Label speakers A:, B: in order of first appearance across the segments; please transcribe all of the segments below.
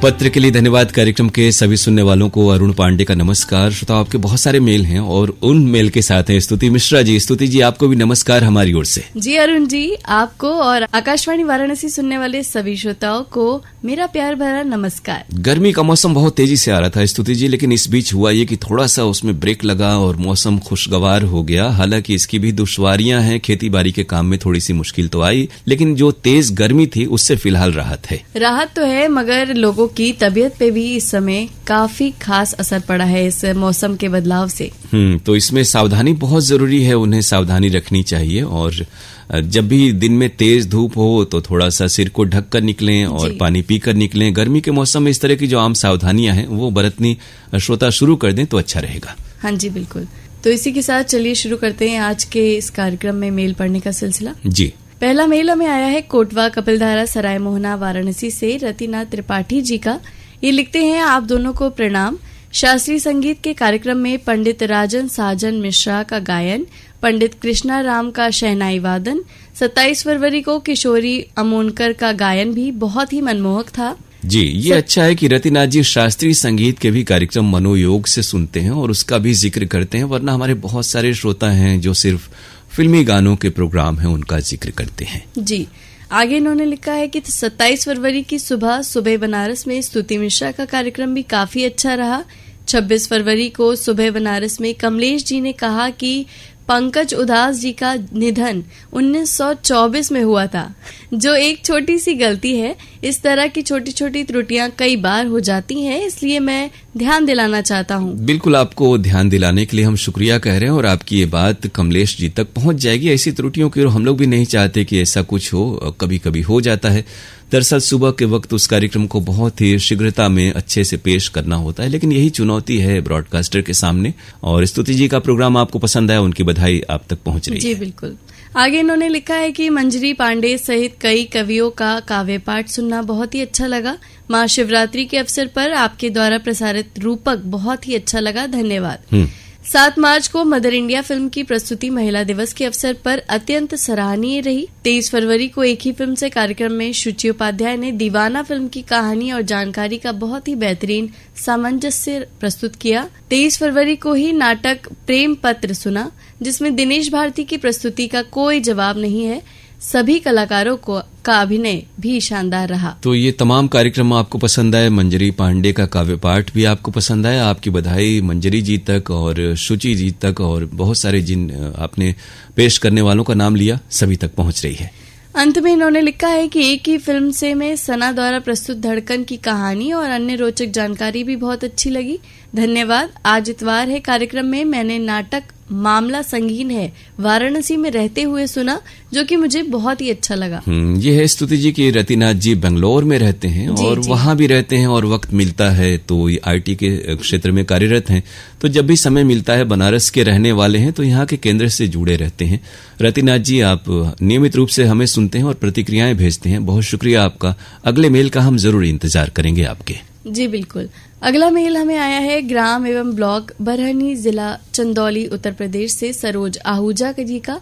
A: पत्र के लिए धन्यवाद कार्यक्रम के सभी सुनने वालों को अरुण पांडे का नमस्कार। श्रोताओं, आपके बहुत सारे मेल हैं और उन मेल के साथ हैं स्तुति मिश्रा जी। स्तुति जी, आपको भी नमस्कार हमारी ओर से।
B: जी अरुण जी, आपको और आकाशवाणी वाराणसी सुनने वाले सभी श्रोताओं को मेरा प्यार भरा नमस्कार।
A: गर्मी का मौसम बहुत तेजी से आ रहा था स्तुति जी, लेकिन इस बीच हुआ ये कि थोड़ा सा उसमें ब्रेक लगा और मौसम खुशगवार हो गया। हालांकि इसकी भी दुश्वारियां हैं, खेती बाड़ी के काम में थोड़ी सी मुश्किल तो आई, लेकिन जो तेज गर्मी थी उससे फिलहाल राहत है।
B: राहत तो है, मगर लोगों की तबीयत पे भी इस समय काफी खास असर पड़ा है इस मौसम के बदलाव से।
A: तो इसमें सावधानी बहुत जरूरी है, उन्हें सावधानी रखनी चाहिए। और जब भी दिन में तेज धूप हो तो थोड़ा सा सिर को ढक कर निकलें और पानी पीकर निकलें। गर्मी के मौसम में इस तरह की जो आम सावधानियां हैं वो बरतनी श्रोता शुरू कर दें तो अच्छा रहेगा।
B: हाँ जी बिल्कुल। तो इसी के साथ चलिए शुरू करते हैं आज के इस कार्यक्रम में मेल पढ़ने का सिलसिला।
A: जी,
B: पहला मेल हमें आया है कोटवा कपिलधारा सराय मोहना वाराणसी से रतिनाथ त्रिपाठी जी का। ये लिखते हैं, आप दोनों को प्रणाम। शास्त्रीय संगीत के कार्यक्रम में पंडित राजन साजन मिश्रा का गायन, पंडित कृष्णा राम का शहनाई वादन, 27 फरवरी को किशोरी अमोनकर का गायन भी बहुत ही मनमोहक था।
A: जी, ये अच्छा है कि रतिनाथ जी शास्त्रीय संगीत के भी कार्यक्रम मनोयोग से सुनते हैं और उसका भी जिक्र करते हैं, वरना हमारे बहुत सारे श्रोता हैं जो सिर्फ फिल्मी गानों के प्रोग्राम हैं उनका जिक्र करते हैं।
B: जी, आगे इन्होंने लिखा है कि 27 फरवरी की सुबह बनारस में स्तुति मिश्रा का कार्यक्रम भी काफी अच्छा रहा। 26 फरवरी को सुबह बनारस में कमलेश जी ने कहा कि पंकज उदास जी का निधन 1924 में हुआ था, जो एक छोटी सी गलती है। इस तरह की छोटी छोटी त्रुटियां कई बार हो जाती हैं, इसलिए मैं ध्यान दिलाना चाहता हूं।
A: बिल्कुल, आपको ध्यान दिलाने के लिए हम शुक्रिया कह रहे हैं और आपकी ये बात कमलेश जी तक पहुंच जाएगी। ऐसी त्रुटियों की हम लोग भी नहीं चाहते कि ऐसा कुछ हो, कभी कभी हो जाता है। दरअसल सुबह के वक्त उस कार्यक्रम को बहुत ही शीघ्रता में अच्छे से पेश करना होता है, लेकिन यही चुनौती है ब्रॉडकास्टर के सामने। और स्तुति जी का प्रोग्राम आपको पसंद आया, उनकी बधाई आप तक पहुंच रही है।
B: जी बिल्कुल। आगे इन्होंने लिखा है कि मंजरी पांडे सहित कई कवियों का काव्य पाठ सुनना बहुत ही अच्छा लगा। महाशिवरात्रि के अवसर पर आपके द्वारा प्रसारित रूपक बहुत ही अच्छा लगा, धन्यवाद। 7 मार्च को मदर इंडिया फिल्म की प्रस्तुति महिला दिवस के अवसर पर अत्यंत सराहनीय रही। 23 फरवरी को एक ही फिल्म से कार्यक्रम में शुचि उपाध्याय ने दीवाना फिल्म की कहानी और जानकारी का बहुत ही बेहतरीन सामंजस्य प्रस्तुत किया। 23 फरवरी को ही नाटक प्रेम पत्र सुना, जिसमें दिनेश भारती की प्रस्तुति का कोई जवाब नहीं है। सभी कलाकारों का अभिनय भी शानदार रहा।
A: तो ये तमाम कार्यक्रम आपको पसंद आए, मंजरी पांडे का काव्य पाठ भी आपको पसंद आया। आपकी बधाई मंजरी जी तक और शुचि जी तक और बहुत सारे जिन आपने पेश करने वालों का नाम लिया सभी तक पहुंच रही है।
B: अंत में इन्होंने लिखा है कि एक ही फिल्म से में सना द्वारा प्रस्तुत धड़कन की कहानी और अन्य रोचक जानकारी भी बहुत अच्छी लगी, धन्यवाद। आज इतवार है, कार्यक्रम में मैंने नाटक मामला संगीन है वाराणसी में रहते हुए सुना, जो कि मुझे बहुत ही अच्छा लगा।
A: ये है स्तुति जी की रतिनाथ जी बेंगलोर में रहते हैं और वहां भी रहते हैं और वक्त मिलता है तो ये आईटी के क्षेत्र में कार्यरत हैं, तो जब भी समय मिलता है, बनारस के रहने वाले हैं तो यहाँ के केंद्र से जुड़े रहते हैं। रतिनाथ जी, आप नियमित रूप से हमें सुनते हैं और प्रतिक्रियाएं भेजते हैं, बहुत शुक्रिया आपका। अगले मेल का हम जरूर इंतजार करेंगे आपके।
B: जी बिल्कुल। अगला मेल हमें आया है ग्राम एवं ब्लॉक बरहनी, जिला चंदौली, उत्तर प्रदेश से सरोज आहूजा जी का।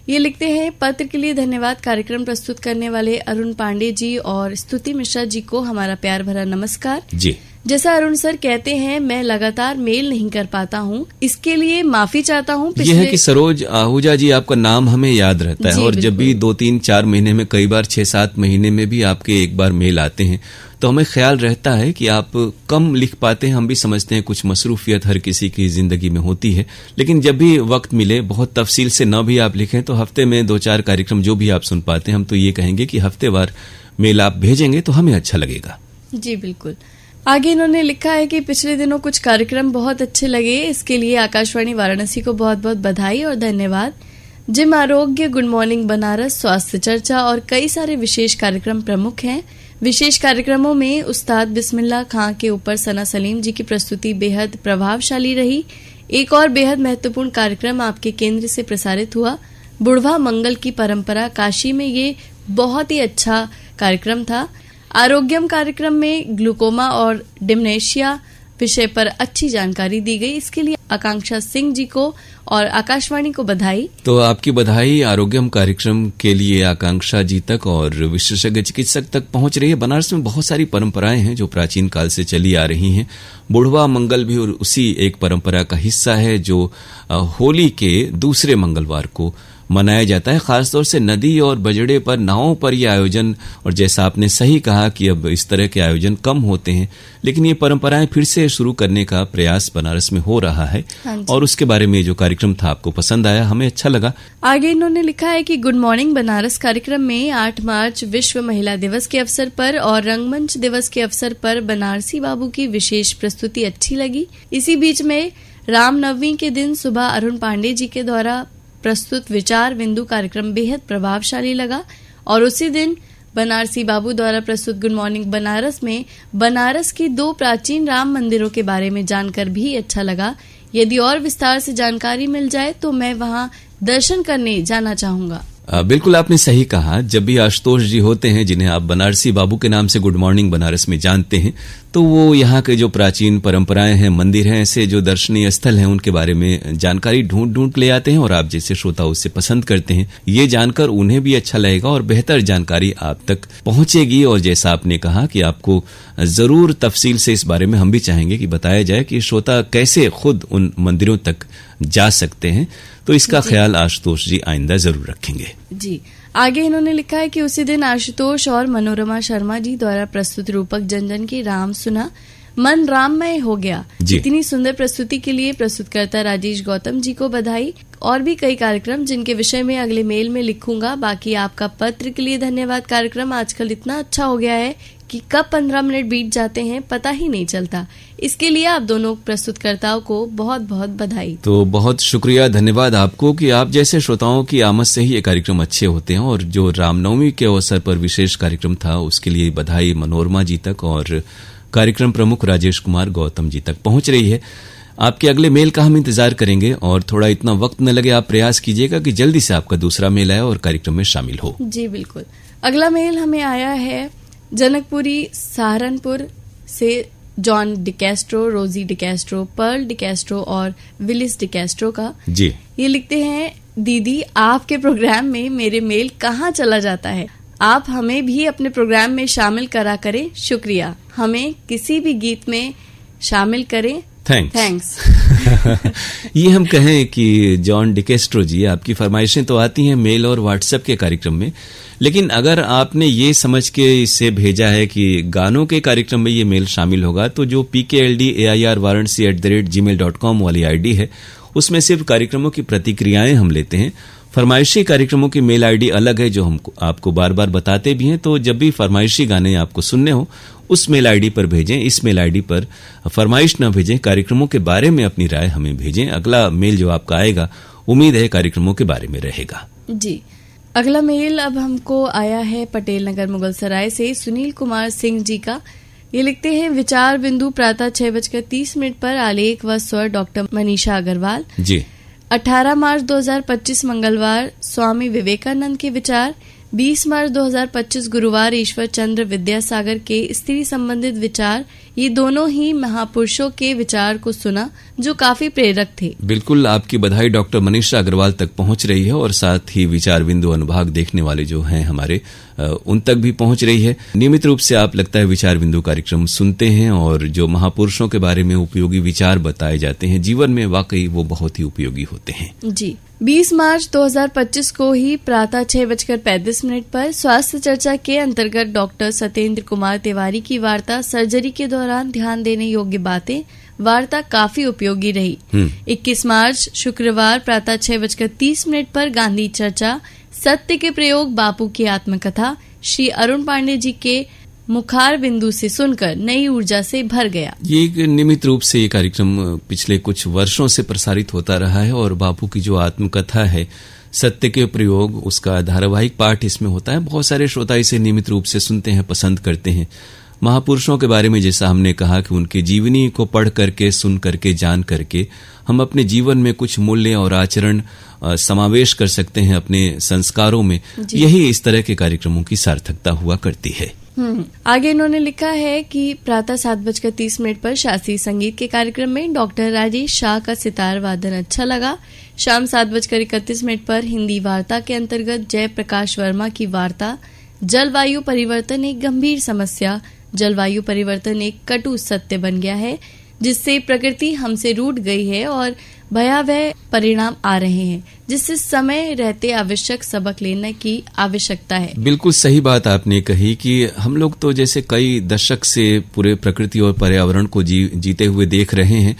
B: ये लिखते हैं, पत्र के लिए धन्यवाद। कार्यक्रम प्रस्तुत करने वाले अरुण पांडे जी और स्तुति मिश्रा जी को हमारा प्यार भरा नमस्कार।
A: जी,
B: जैसा अरुण सर कहते हैं, मैं लगातार मेल नहीं कर पाता हूँ, इसके लिए माफी चाहता हूँ।
A: यह है कि सरोज आहूजा जी, आपका नाम हमें याद रहता है और जब भी 2-3-4 महीने में, कई बार 6-7 महीने में भी आपके एक बार मेल आते हैं तो हमें ख्याल रहता है कि आप कम लिख पाते हैं। हम भी समझते हैं कुछ मसरूफियत हर किसी की जिंदगी में होती है, लेकिन जब भी वक्त मिले, बहुत तफसील से न भी आप लिखें तो हफ्ते में 2-4 कार्यक्रम जो भी आप सुन पाते हैं, हम तो ये कहेंगे कि हफ्तेवार मेल आप भेजेंगे तो हमें अच्छा लगेगा। जी
B: बिल्कुल। आगे इन्होंने लिखा है कि पिछले दिनों कुछ कार्यक्रम बहुत अच्छे लगे, इसके लिए आकाशवाणी वाराणसी को बहुत बहुत बधाई और धन्यवाद। जिम आरोग्य, गुड मॉर्निंग बनारस, स्वास्थ्य चर्चा और कई सारे विशेष कार्यक्रम प्रमुख हैं। विशेष कार्यक्रमों में उस्ताद बिस्मिल्लाह खां के ऊपर सना सलीम जी की प्रस्तुति बेहद प्रभावशाली रही। एक और बेहद महत्वपूर्ण कार्यक्रम आपके केंद्र से प्रसारित हुआ, बुढ़वा मंगल की परंपरा, काशी में। ये बहुत ही अच्छा कार्यक्रम था। आरोग्यम कार्यक्रम में ग्लूकोमा और डिमेंशिया, विषय पर अच्छी जानकारी दी गई। इसके लिए आकांक्षा सिंह जी को और आकाशवाणी को बधाई।
A: तो आपकी बधाई आरोग्यम कार्यक्रम के लिए आकांक्षा जी तक और विशेषज्ञ चिकित्सक तक पहुंच रही है। बनारस में बहुत सारी परंपराएं हैं जो प्राचीन काल से चली आ रही हैं। बुढ़वा मंगल भी उसी एक परंपरा का हिस्सा है जो होली के दूसरे मंगलवार को मनाया जाता है। खासतौर से नदी और बजड़े पर नावों पर यह आयोजन, और जैसा आपने सही कहा कि अब इस तरह के आयोजन कम होते हैं, लेकिन ये परंपराएं फिर से शुरू करने का प्रयास बनारस में हो रहा है। और उसके बारे में जो कार्यक्रम था आपको पसंद आया, हमें अच्छा लगा।
B: आगे इन्होंने लिखा है कि गुड मॉर्निंग बनारस कार्यक्रम में 8 मार्च विश्व महिला दिवस के अवसर पर और रंगमंच दिवस के अवसर पर बनारसी बाबू की विशेष प्रस्तुति अच्छी लगी। इसी बीच में रामनवमी के दिन सुबह अरुण पांडे जी के द्वारा प्रस्तुत विचार बिंदु कार्यक्रम बेहद प्रभावशाली लगा। और उसी दिन बनारसी बाबू द्वारा प्रस्तुत गुड मॉर्निंग बनारस में बनारस की 2 प्राचीन राम मंदिरों के बारे में जानकर भी अच्छा लगा। यदि और विस्तार से जानकारी मिल जाए तो मैं वहां दर्शन करने जाना चाहूंगा।
A: बिल्कुल आपने सही कहा। जब भी आशुतोष जी होते हैं, जिन्हें आप बनारसी बाबू के नाम से गुड मॉर्निंग बनारस में जानते हैं, तो वो यहाँ के जो प्राचीन परंपराएं हैं, मंदिर हैं, ऐसे जो दर्शनीय स्थल हैं, उनके बारे में जानकारी ढूंढ ले आते हैं और आप जैसे श्रोता उससे पसंद करते हैं। ये जानकर उन्हें भी अच्छा लगेगा और बेहतर जानकारी आप तक पहुंचेगी। और जैसा आपने कहा कि आपको जरूर तफसील से इस बारे में हम भी चाहेंगे कि बताया जाए कि श्रोता कैसे खुद उन मंदिरों तक जा सकते हैं। तो इसका ख्याल आशुतोष जी आइंदा जरूर रखेंगे।
B: जी, आगे इन्होंने लिखा है कि उसी दिन आशुतोष और मनोरमा शर्मा जी द्वारा प्रस्तुत रूपक जन जन की राम सुना, मन राममय हो गया। इतनी सुंदर प्रस्तुति के लिए प्रस्तुतकर्ता राजेश गौतम जी को बधाई। और भी कई कार्यक्रम जिनके विषय में अगले मेल में लिखूंगा। बाकी आपका पत्र के लिए धन्यवाद। कार्यक्रम आजकल इतना अच्छा हो गया है कि कब 15 मिनट बीत जाते हैं पता ही नहीं चलता। इसके लिए आप दोनों प्रस्तुतकर्ताओं को बहुत बहुत बधाई।
A: तो बहुत शुक्रिया, धन्यवाद आपको कि आप जैसे श्रोताओं की आमद से ही ये कार्यक्रम अच्छे होते हैं। और जो रामनवमी के अवसर पर विशेष कार्यक्रम था, उसके लिए बधाई मनोरमा जी तक और कार्यक्रम प्रमुख राजेश कुमार गौतम जी तक पहुंच रही है। आपके अगले मेल का हम इंतजार करेंगे और थोड़ा इतना वक्त न लगे, आप प्रयास कीजिएगा कि जल्दी से आपका दूसरा मेल आए और कार्यक्रम में शामिल हो।
B: जी बिल्कुल। अगला मेल हमें आया है जनकपुरी सहारनपुर से जॉन डिकैस्ट्रो, रोजी डिकैस्ट्रो, पर्ल डिकैस्ट्रो और विलिस डिकैस्ट्रो का।
A: जी,
B: ये लिखते हैं, दीदी आपके प्रोग्राम में मेरे मेल कहाँ चला जाता है। आप हमें भी अपने प्रोग्राम में शामिल करा करें। शुक्रिया। हमें किसी भी गीत में शामिल करें। थैंक्स।
A: ये हम कहें कि जॉन डिकेस्ट्रो जी, आपकी फरमाइशें तो आती हैं मेल और व्हाट्सएप के कार्यक्रम में, लेकिन अगर आपने ये समझ के इसे भेजा है कि गानों के कार्यक्रम में ये मेल शामिल होगा, तो जो pkldair@gmail.com वाली आईडी है, उसमें सिर्फ कार्यक्रमों की प्रतिक्रियाएं हम लेते हैं। फरमाइशी कार्यक्रमों की मेल आईडी अलग है जो हम आपको बार बार बताते भी हैं। तो जब भी फरमाइशी गाने आपको सुनने हो, उस मेल आईडी पर भेजें। इस मेल आईडी पर फरमाइश न भेजें, कार्यक्रमों के बारे में अपनी राय हमें भेजें। अगला मेल जो आपका आएगा, उम्मीद है कार्यक्रमों के बारे में रहेगा।
B: जी, अगला मेल अब हमको आया है पटेल नगर मुगलसराय से सुनील कुमार सिंह जी का। ये लिखते हैं, विचार बिंदु प्रातः 6:30 पर आलेख व स्वर डॉक्टर मनीषा अग्रवाल।
A: जी,
B: 18 मार्च 2025 मंगलवार स्वामी विवेकानंद के विचार, 20 मार्च 2025 गुरुवार ईश्वर चंद्र विद्यासागर के स्त्री संबंधित विचार। ये दोनों ही महापुरुषों के विचार को सुना जो काफी प्रेरक थे।
A: बिल्कुल, आपकी बधाई डॉक्टर मनीषा अग्रवाल तक पहुंच रही है और साथ ही विचार बिंदु अनुभाग देखने वाले जो हैं हमारे, उन तक भी पहुंच रही है। नियमित रूप से आप लगता है विचार बिंदु कार्यक्रम सुनते हैं और जो महापुरुषों के बारे में उपयोगी विचार बताए जाते हैं जीवन में, वाकई वो बहुत ही उपयोगी होते हैं।
B: जी, 20 मार्च 2025 को ही प्रातः 6:35 पर स्वास्थ्य चर्चा के अंतर्गत डॉक्टर सत्येंद्र कुमार तिवारी की वार्ता सर्जरी के दौरान ध्यान देने योग्य बातें, वार्ता काफी उपयोगी रही। 21 मार्च शुक्रवार प्रातः 6:30 पर गांधी चर्चा, सत्य के प्रयोग, बापू की आत्मकथा, श्री अरुण पांडे जी के मुखार बिंदु से सुनकर नई ऊर्जा से भर गया।
A: ये एक नियमित रूप से ये कार्यक्रम पिछले कुछ वर्षों से प्रसारित होता रहा है और बापू की जो आत्मकथा है, सत्य के प्रयोग, उसका धारावाहिक पाठ इसमें होता है। बहुत सारे श्रोता इसे नियमित रूप से सुनते हैं, पसंद करते हैं। महापुरुषों के बारे में जैसा हमने कहा कि उनके जीवनी को पढ़ करके, सुन करके, जान करके हम अपने जीवन में कुछ मूल्य और आचरण समावेश कर सकते हैं अपने संस्कारों में। यही इस तरह के कार्यक्रमों की सार्थकता हुआ करती है।
B: आगे इन्होंने लिखा है कि प्रातः 7:30 पर शास्त्रीय संगीत के कार्यक्रम में डॉक्टर राजेश शाह का सितार वादन अच्छा लगा। शाम 7:31 पर हिंदी वार्ता के अंतर्गत जयप्रकाश वर्मा की वार्ता जलवायु परिवर्तन एक गंभीर समस्या, जलवायु परिवर्तन एक कटु सत्य बन गया है जिससे प्रकृति हमसे रूठ गई है और भयावह परिणाम आ रहे हैं, जिससे समय रहते आवश्यक सबक लेने की आवश्यकता है।
A: बिल्कुल सही बात आपने कही कि हम लोग तो जैसे कई दशक से पूरे प्रकृति और पर्यावरण को जीते हुए देख रहे हैं।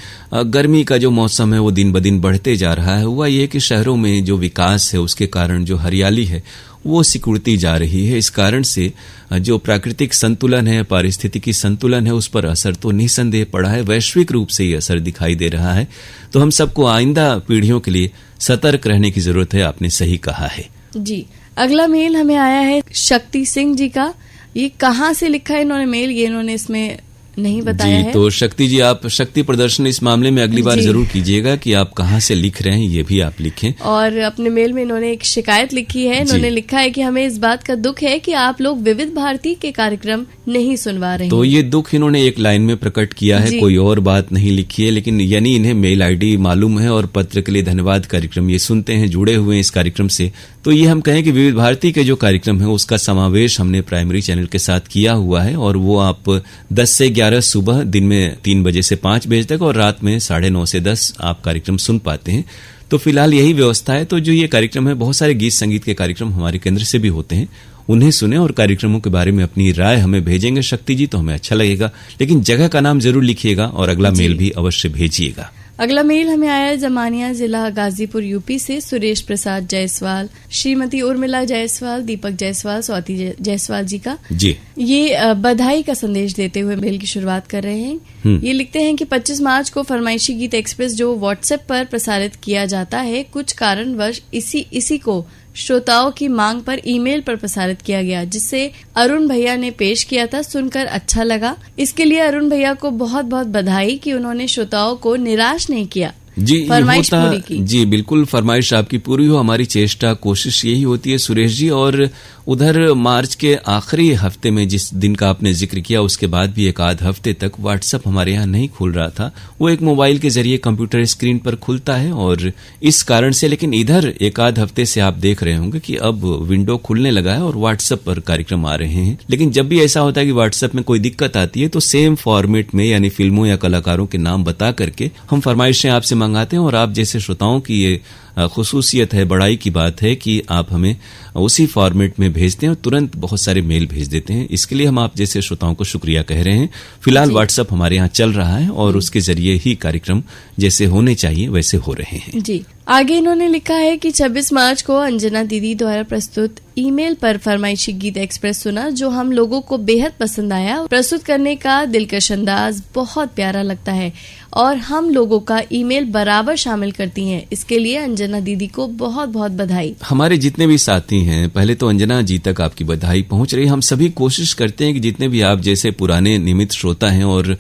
A: गर्मी का जो मौसम है वो दिन ब दिन बढ़ते जा रहा है। हुआ ये कि शहरों में जो विकास है उसके कारण जो हरियाली है वो सिकुड़ती जा रही है। इस कारण से जो प्राकृतिक संतुलन है, पारिस्थितिकी संतुलन है, उस पर असर तो निसंदेह पड़ा है। वैश्विक रूप से ये असर दिखाई दे रहा है। तो हम सबको आइंदा पीढ़ियों के लिए सतर्क रहने की जरूरत है। आपने सही कहा है
B: जी। अगला मेल हमें आया है शक्ति सिंह जी का। ये कहाँ से लिखा है इन्होंने मेल, ये इन्होंने इसमें नहीं बताया
A: जी,
B: है।
A: तो शक्ति जी, आप शक्ति प्रदर्शन इस मामले में अगली बार जरूर कीजिएगा कि आप कहाँ से लिख रहे हैं, ये भी आप लिखें।
B: और अपने मेल में इन्होंने एक शिकायत लिखी है। इन्होंने लिखा है कि हमें इस बात का दुख है कि आप लोग विविध भारती के कार्यक्रम नहीं सुनवा रहे हैं।
A: तो ये दुख इन्होंने एक लाइन में प्रकट किया है, कोई और बात नहीं लिखी है। लेकिन यानी इन्हें मेल आईडी मालूम है और पत्र के लिए धन्यवाद। कार्यक्रम ये सुनते हैं, जुड़े हुए हैं इस कार्यक्रम से। तो ये हम कहें कि विविध भारती के जो कार्यक्रम है उसका समावेश हमने प्राइमरी चैनल के साथ किया हुआ है और वो आप 10 से 11 सुबह, दिन में 3 बजे से 5 बजे तक और रात में 9:30 से 10 आप कार्यक्रम सुन पाते हैं। तो फिलहाल यही व्यवस्था है। तो जो ये कार्यक्रम है, बहुत सारे गीत संगीत के कार्यक्रम हमारे केंद्र से भी होते हैं, उन्हें सुने और कार्यक्रमों के बारे में अपनी राय हमें भेजेंगे शक्ति जी, तो हमें अच्छा लगेगा। लेकिन जगह का नाम जरूर लिखिएगा और अगला मेल भी अवश्य भेजिएगा।
B: अगला मेल हमें आया जमानिया, जिला गाजीपुर, यूपी से सुरेश प्रसाद जायसवाल, श्रीमती उर्मिला जायसवाल, दीपक जायसवाल, स्वाति जायसवाल जी का।
A: जी,
B: ये बधाई का संदेश देते हुए मेल की शुरुआत कर रहे हैं। ये लिखते हैं कि 25 मार्च को फरमाइशी गीत एक्सप्रेस जो व्हाट्सएप पर प्रसारित किया जाता है, कुछ कारणवश इसी को श्रोताओं की मांग पर ईमेल पर प्रसारित किया गया, जिससे अरुण भैया ने पेश किया था। सुनकर अच्छा लगा। इसके लिए अरुण भैया को बहुत बहुत बधाई कि उन्होंने श्रोताओं को निराश नहीं किया,
A: जी
B: फरमाइश पूरी की।
A: जी बिल्कुल, फरमाइश आपकी पूरी हो, हमारी चेष्टा कोशिश यही होती है सुरेश जी। और उधर मार्च के आखिरी हफ्ते में जिस दिन का आपने जिक्र किया, उसके बाद भी एक आध हफ्ते तक व्हाट्सएप हमारे यहाँ नहीं खुल रहा था। वो एक मोबाइल के जरिए कंप्यूटर स्क्रीन पर खुलता है और इस कारण से, लेकिन इधर एक आध हफ्ते से आप देख रहे होंगे कि अब विंडो खुलने लगा है और व्हाट्सएप पर कार्यक्रम आ रहे हैं। लेकिन जब भी ऐसा होता है कि व्हाट्सएप में कोई दिक्कत आती है तो सेम फॉर्मेट में, यानी फिल्मों या कलाकारों के नाम बता करके हम फरमाइशें आपसे मंगाते हैं और आप जैसे श्रोताओं की ये खुसूसियत है, बड़ाई की बात है कि आप हमें उसी फॉर्मेट में भेजते हैं और तुरंत बहुत सारे मेल भेज देते हैं। इसके लिए हम आप जैसे श्रोताओं को शुक्रिया कह रहे हैं। फिलहाल व्हाट्सएप हमारे यहाँ चल रहा है और उसके जरिए ही कार्यक्रम जैसे होने चाहिए वैसे हो रहे हैं।
B: जी, आगे इन्होंने लिखा है कि 26 मार्च को अंजना दीदी द्वारा प्रस्तुत ईमेल पर फरमाइशी गीत एक्सप्रेस सुना, जो हम लोगों को बेहद पसंद आया। प्रस्तुत करने का दिलकश अंदाज बहुत प्यारा लगता है और हम लोगों का ईमेल बराबर शामिल करती हैं। इसके लिए अंजना दीदी को बहुत बहुत बधाई।
A: हमारे जितने भी साथी हैं, पहले तो अंजना जी तक आपकी बधाई पहुंच रही है। हम सभी कोशिश करते हैं कि जितने भी आप जैसे पुराने नियमित श्रोता हैं और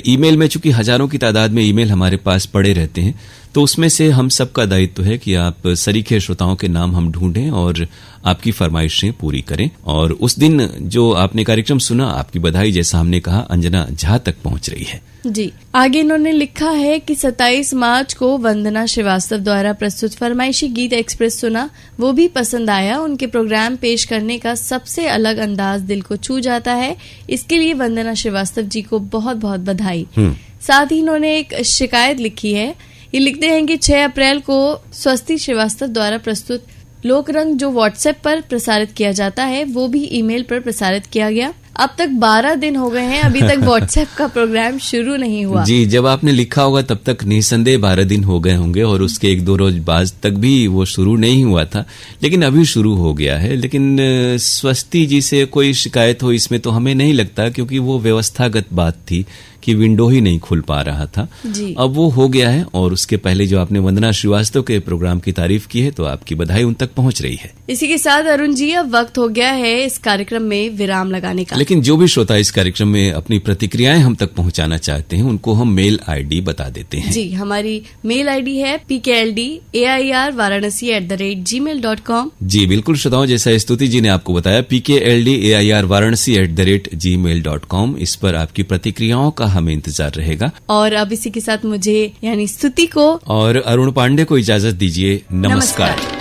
A: ईमेल में चूंकि हजारों की तादाद में ईमेल हमारे पास पड़े रहते हैं, तो उसमें से हम सबका दायित्व है कि आप सरीखे श्रोताओं के नाम हम ढूंढें और आपकी फरमाइशें पूरी करें। और उस दिन जो आपने कार्यक्रम सुना, आपकी बधाई जैसा हमने कहा अंजना झा तक पहुंच रही है।
B: जी, आगे इन्होंने लिखा है कि 27 मार्च को वंदना श्रीवास्तव द्वारा प्रस्तुत फरमाइशी गीत एक्सप्रेस सुना, वो भी पसंद आया। उनके प्रोग्राम पेश करने का सबसे अलग अंदाज दिल को छू जाता है। इसके लिए वंदना श्रीवास्तव जी को बहुत बहुत बधाई। साथ ही इन्होंने एक शिकायत लिखी है। ये लिखते हैं कि 6 अप्रैल को स्वस्ति श्रीवास्तव द्वारा प्रस्तुत लोकरंग जो व्हाट्सएप पर प्रसारित किया जाता है, वो भी ईमेल पर प्रसारित किया गया। अब तक 12 दिन हो गए हैं, अभी तक व्हाट्सएप का प्रोग्राम शुरू नहीं हुआ।
A: जी, जब आपने लिखा होगा तब तक निसंदेह 12 दिन हो गए होंगे और उसके 1-2 रोज बाद तक भी वो शुरू नहीं हुआ था, लेकिन अभी शुरू हो गया है। लेकिन स्वस्ति जी से कोई शिकायत हो इसमें तो हमें नहीं लगता, क्योंकि वो व्यवस्थागत बात थी कि विंडो ही नहीं खुल पा रहा था।
B: जी।
A: अब वो हो गया है। और उसके पहले जो आपने वंदना श्रीवास्तव के प्रोग्राम की तारीफ की है, तो आपकी बधाई उन तक पहुंच रही है।
B: इसी के साथ अरुण जी अब वक्त हो गया है इस कार्यक्रम में विराम लगाने का।
A: लेकिन जो भी श्रोता इस कार्यक्रम में अपनी प्रतिक्रियाएं हम तक पहुंचाना चाहते हैं, उनको हम मेल आईडी बता देते हैं।
B: जी, हमारी मेल आईडी है pkldair@gmail.com।
A: जी बिल्कुल श्रोताओं, जैसा स्तुति जी ने आपको बताया, pkldair@gmail.com, इस पर आपकी प्रतिक्रियाओं का हमें इंतजार रहेगा।
B: और अब इसी के साथ मुझे यानी स्तुति को
A: और अरुण पांडे को इजाजत दीजिए। नमस्कार।